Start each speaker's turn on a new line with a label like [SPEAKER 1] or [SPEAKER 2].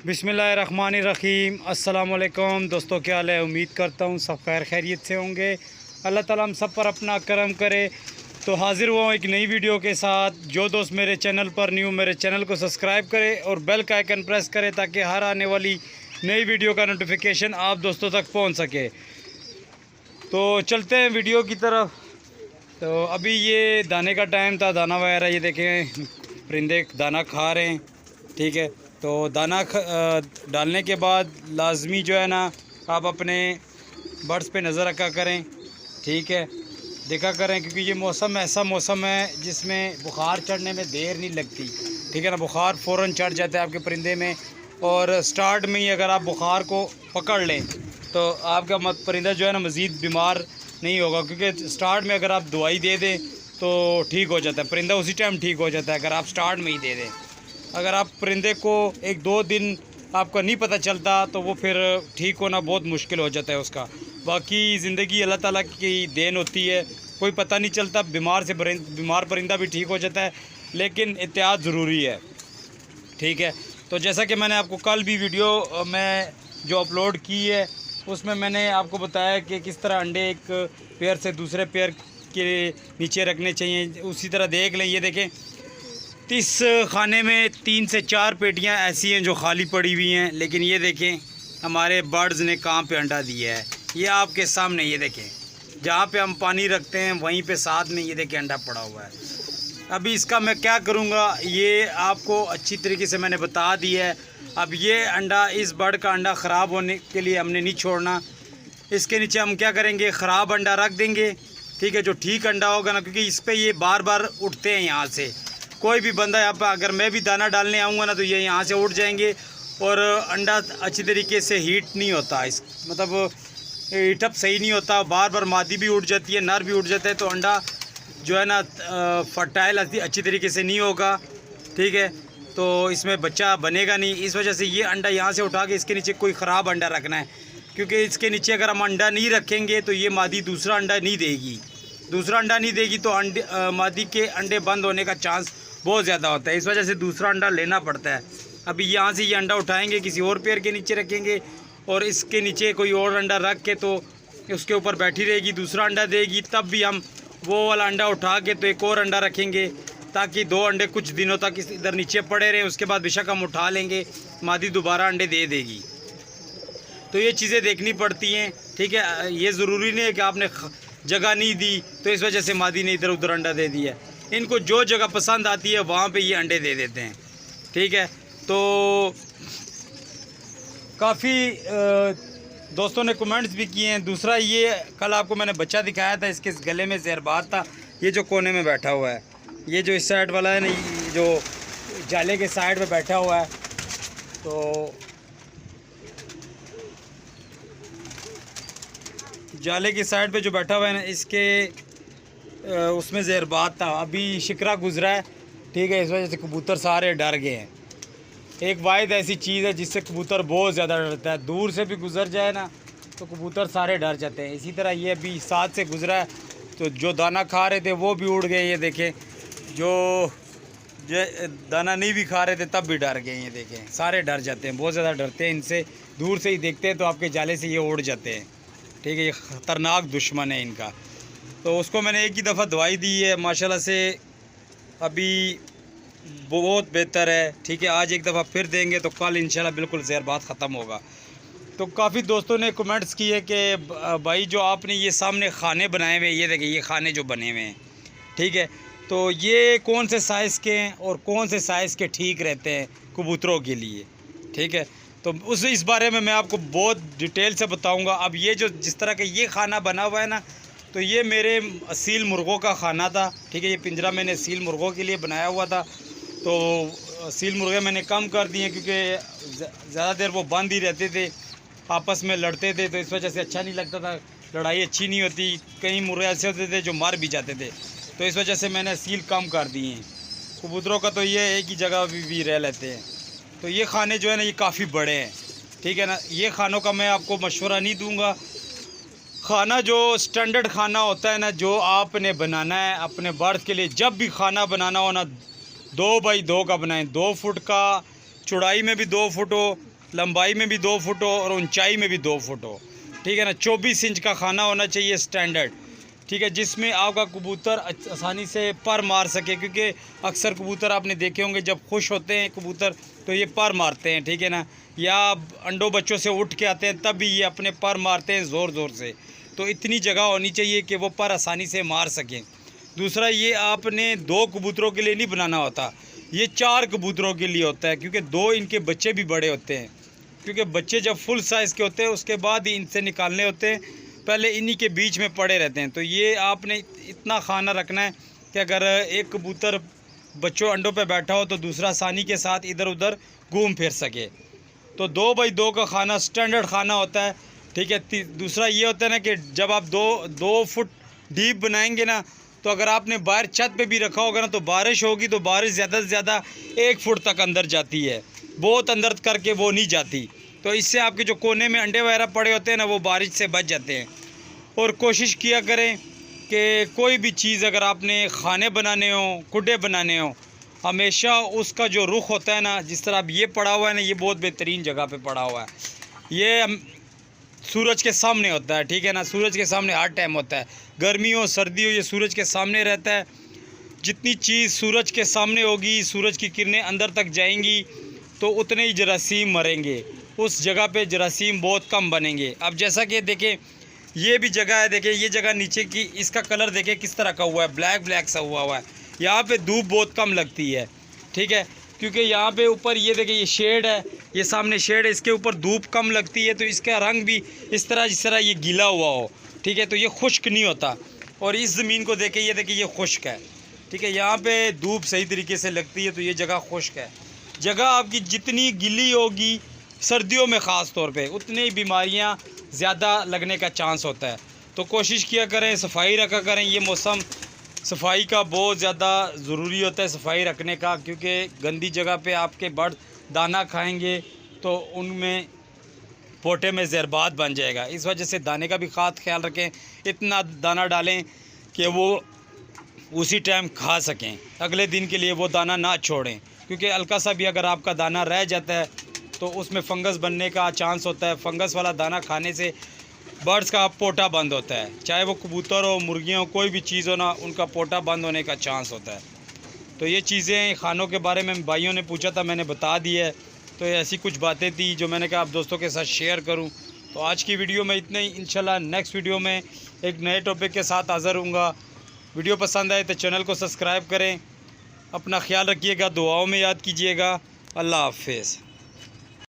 [SPEAKER 1] बिस्मिल्लाहिर्रहमानिर्रहीम। अस्सलाम वालेकुम दोस्तों, क्या हाल है? उम्मीद करता हूँ सब खैर खैरियत से होंगे। अल्लाह ताला हम सब पर अपना करम करे। तो हाज़िर हुआ हूँ एक नई वीडियो के साथ। जो दोस्त मेरे चैनल पर न्यू, मेरे चैनल को सब्सक्राइब करे और बेल का आइकन प्रेस करे ताकि हर आने वाली नई वीडियो का नोटिफिकेशन आप दोस्तों तक पहुँच सके। तो चलते हैं वीडियो की तरफ। तो अभी ये दाने का टाइम था, दाना वगैरह ये देखें परिंदे दाना खा रहे हैं। ठीक है, तो दाना डालने के बाद लाजमी जो है ना आप अपने बर्ड्स पे नज़र रखा करें। ठीक है, देखा करें क्योंकि ये मौसम ऐसा मौसम है जिसमें बुखार चढ़ने में देर नहीं लगती। ठीक है ना, बुखार फ़ौरन चढ़ जाता है आपके परिंदे में। और स्टार्ट में ही अगर आप बुखार को पकड़ लें तो आपका परिंदा जो है ना मज़ीद बीमार नहीं होगा, क्योंकि स्टार्ट में अगर आप दवाई दे दें तो ठीक हो जाता है परिंदा, उसी टाइम ठीक हो जाता है अगर आप स्टार्ट में ही दे दें। अगर आप परिंदे को एक दो दिन आपका नहीं पता चलता तो वो फिर ठीक होना बहुत मुश्किल हो जाता है उसका। बाकी ज़िंदगी अल्लाह ताला की देन होती है, कोई पता नहीं चलता। बीमार परिंदा भी ठीक हो जाता है, लेकिन एहतियात ज़रूरी है। ठीक है, तो जैसा कि मैंने आपको कल भी वीडियो में जो अपलोड की है उसमें मैंने आपको बताया कि किस तरह अंडे एक पेयर से दूसरे पेयर के नीचे रखने चाहिए। उसी तरह देख लें, ये देखें इस खाने में 3 से 4 पेटियां ऐसी हैं जो खाली पड़ी हुई हैं, लेकिन ये देखें हमारे बर्ड्स ने कहाँ पे अंडा दिया है। ये आपके सामने ये देखें, जहाँ पे हम पानी रखते हैं वहीं पे साथ में ये देखें अंडा पड़ा हुआ है। अभी इसका मैं क्या करूँगा ये आपको अच्छी तरीके से मैंने बता दिया है। अब ये अंडा, इस बर्ड का अंडा ख़राब होने के लिए हमने नहीं छोड़ना। इसके नीचे हम क्या करेंगे, ख़राब अंडा रख देंगे। ठीक है, जो ठीक अंडा होगा ना, क्योंकि इस पर ये बार बार उठते हैं यहाँ से। कोई भी बंदा यहाँ पर अगर मैं भी दाना डालने आऊँगा ना तो ये यहाँ से उठ जाएंगे और अंडा अच्छी तरीके से हीट नहीं होता, इस मतलब हीटअप सही नहीं होता। बार बार मादी भी उठ जाती है, नर भी उठ जाता है, तो अंडा जो है ना फर्टाइल अच्छी तरीके से नहीं होगा। ठीक है, तो इसमें बच्चा बनेगा नहीं। इस वजह से ये अंडा यहाँ से उठा के इसके नीचे कोई ख़राब अंडा रखना है, क्योंकि इसके नीचे अगर हम अंडा नहीं रखेंगे तो ये मादी दूसरा अंडा नहीं देगी। दूसरा अंडा नहीं देगी तो मादी के अंडे बंद होने का चांस बहुत ज़्यादा होता है। इस वजह से दूसरा अंडा लेना पड़ता है। अभी यहाँ से ये अंडा उठाएंगे, किसी और पेड़ के नीचे रखेंगे और इसके नीचे कोई और अंडा रख के तो उसके ऊपर बैठी रहेगी, दूसरा अंडा देगी। तब भी हम वो वाला अंडा उठा के तो एक और अंडा रखेंगे, ताकि 2 अंडे कुछ दिनों तक इधर नीचे पड़े रहें। उसके बाद बेशक हम उठा लेंगे, मादी दोबारा अंडे दे देगी। तो ये चीज़ें देखनी पड़ती हैं। ठीक है, ये ज़रूरी नहीं है कि आपने जगह नहीं दी तो इस वजह से मादी ने इधर उधर अंडा दे दिया। इनको जो जगह पसंद आती है वहाँ पे ये अंडे दे देते हैं। ठीक है, तो काफ़ी दोस्तों ने कमेंट्स भी किए हैं। दूसरा, ये कल आपको मैंने बच्चा दिखाया था, इसके गले में ज़हरबाद था। ये जो कोने में बैठा हुआ है, ये जो इस साइड वाला है ना, जो जाले के साइड पे बैठा हुआ है, तो जाले की साइड पे जो बैठा हुआ है ना, इसके उसमें ज़हरबाद था। अभी शिकरा गुजरा है। ठीक है, इस वजह से कबूतर सारे डर गए हैं। एक वाहिद ऐसी चीज़ है जिससे कबूतर बहुत ज़्यादा डरता है, दूर से भी गुजर जाए ना तो कबूतर सारे डर जाते हैं। इसी तरह ये अभी साथ से गुजरा है, तो जो दाना खा रहे थे वो भी उड़ गए। ये देखें, जो दाना नहीं भी खा रहे थे तब भी डर गए। ये देखें, सारे डर जाते हैं, बहुत ज़्यादा डरते हैं इनसे। दूर से ही देखते हैं तो आपके जाले से ये उड़ जाते हैं। ठीक है, ये ख़तरनाक दुश्मन है इनका। तो उसको मैंने एक ही दफ़ा दवाई दी है, माशाल्लाह से अभी बहुत बेहतर है। ठीक है, आज एक दफ़ा फिर देंगे तो कल इंशाल्लाह बिल्कुल ज़हरबाद ख़त्म होगा। तो काफ़ी दोस्तों ने कमेंट्स किए कि भाई जो आपने ये सामने खाने बनाए हुए हैं, ये देखिए ये खाने जो बने हुए हैं, ठीक है, तो ये कौन से साइज़ के हैं और कौन से साइज़ के ठीक रहते हैं कबूतरों के लिए। ठीक है, तो इस बारे में मैं आपको बहुत डिटेल से बताऊँगा। अब ये जो जिस तरह का ये खाना बना हुआ है ना, तो ये मेरे असील मुर्गों का खाना था। ठीक है, ये पिंजरा मैंने असील मुर्गों के लिए बनाया हुआ था। तो असील मुर्गे मैंने कम कर दिए क्योंकि ज़्यादा देर वो बंद ही रहते थे, आपस में लड़ते थे, तो इस वजह से अच्छा नहीं लगता था, लड़ाई अच्छी नहीं होती। कई मुर्गे ऐसे होते थे जो मर भी जाते थे, तो इस वजह से मैंने असील कम कर दिए हैं। कबूतरों का तो ये एक ही जगह भी रह लेते हैं। तो ये खाने जो है ना ये काफ़ी बड़े हैं। ठीक है ना, ये खानों का मैं आपको मशवरा नहीं दूँगा। खाना जो स्टैंडर्ड खाना होता है ना, जो आपने बनाना है अपने बर्ड के लिए, जब भी खाना बनाना हो ना 2 बाई 2 का बनाएं। 2 फुट का चौड़ाई में भी 2 फुट हो लंबाई में भी 2 फुट हो और ऊंचाई में भी 2 फुट हो, ठीक है ना। 24 इंच का खाना होना चाहिए स्टैंडर्ड, ठीक है, जिसमें आपका कबूतर आसानी से पर मार सके, क्योंकि अक्सर कबूतर आपने देखे होंगे जब खुश होते हैं कबूतर तो ये पर मारते हैं, ठीक है ना, या अंडों बच्चों से उठ के आते हैं तब भी ये अपने पर मारते हैं ज़ोर ज़ोर से। तो इतनी जगह होनी चाहिए कि वो पर आसानी से मार सकें। दूसरा, ये आपने 2 कबूतरों के लिए नहीं बनाना होता, ये 4 कबूतरों के लिए होता है, क्योंकि 2 इनके बच्चे भी बड़े होते हैं, क्योंकि बच्चे जब फुल साइज़ के होते हैं उसके बाद ही इनसे निकालने होते हैं, पहले इन्हीं के बीच में पड़े रहते हैं। तो ये आपने इतना खाना रखना है कि अगर एक कबूतर बच्चों अंडों पे बैठा हो तो दूसरा आसानी के साथ इधर उधर घूम फिर सके। तो 2 बाई 2 का खाना स्टैंडर्ड खाना होता है, ठीक है। दूसरा ये होता है ना कि जब आप 2 फुट डीप बनाएंगे ना, तो अगर आपने बाहर छत पे भी रखा होगा ना तो बारिश होगी तो बारिश ज़्यादा से ज़्यादा 1 फुट तक अंदर जाती है, बहुत अंदर करके वो नहीं जाती। तो इससे आपके जो कोने में अंडे वगैरह पड़े होते हैं ना वो बारिश से बच जाते हैं। और कोशिश किया करें कि कोई भी चीज़ अगर आपने खाने बनाने हो, कुड्डे बनाने हो, हमेशा उसका जो रुख होता है ना, जिस तरह अब ये पड़ा हुआ है ना, ये बहुत बेहतरीन जगह पे पड़ा हुआ है, ये सूरज के सामने होता है, ठीक है ना। सूरज के सामने हर टाइम होता है, गर्मी हो सर्दी हो, ये सूरज के सामने रहता है। जितनी चीज़ सूरज के सामने होगी, सूरज की किरणें अंदर तक जाएंगी तो उतने ही जरासीम मरेंगे, उस जगह पे जरासीम बहुत कम बनेंगे। अब जैसा कि देखें ये भी जगह है, देखें ये जगह नीचे की, इसका कलर देखें किस तरह का हुआ है, ब्लैक ब्लैक सा हुआ है। यहाँ पे धूप बहुत कम लगती है, ठीक है, क्योंकि यहाँ पे ऊपर ये देखें ये शेड है, ये सामने शेड है, इसके ऊपर धूप कम लगती है, तो इसका रंग भी इस तरह जिस तरह ये गीला हुआ हो, ठीक है, तो ये खुश्क नहीं होता। और इस ज़मीन को देखें, ये देखिए ये खुश्क है, ठीक है, यहाँ पे धूप सही तरीके से लगती है, तो ये जगह खुश्क है। जगह आपकी जितनी गीली होगी सर्दियों में ख़ास तौर पे, उतनी ही बीमारियाँ ज़्यादा लगने का चांस होता है। तो कोशिश किया करें, सफाई रखा करें। ये मौसम सफाई का बहुत ज़्यादा ज़रूरी होता है, सफाई रखने का, क्योंकि गंदी जगह पे आपके बर्ड दाना खाएंगे तो उनमें पोटे में ज़हरबाद बन जाएगा। इस वजह से दाने का भी ख़ास ख्याल रखें, इतना दाना डालें कि वो उसी टाइम खा सकें, अगले दिन के लिए वो दाना ना छोड़ें, क्योंकि हल्का सा भी अगर आपका दाना रह जाता है तो उसमें फंगस बनने का चांस होता है। फंगस वाला दाना खाने से बर्ड्स का पोटा बंद होता है, चाहे वो कबूतर हो, मुर्गियाँ हो, कोई भी चीज़ हो ना, उनका पोटा बंद होने का चांस होता है। तो ये चीज़ें खानों के बारे में भाइयों ने पूछा था, मैंने बता दी है। तो ऐसी कुछ बातें थी जो मैंने कहा आप दोस्तों के साथ शेयर करूं। तो आज की वीडियो में इतना ही, इंशाल्लाह नेक्स्ट वीडियो में एक नए टॉपिक के साथ हाज़िर हूँगा। वीडियो पसंद आए तो चैनल को सब्सक्राइब करें, अपना ख्याल रखिएगा, दुआओं में याद कीजिएगा। अल्लाह हाफ़िज़।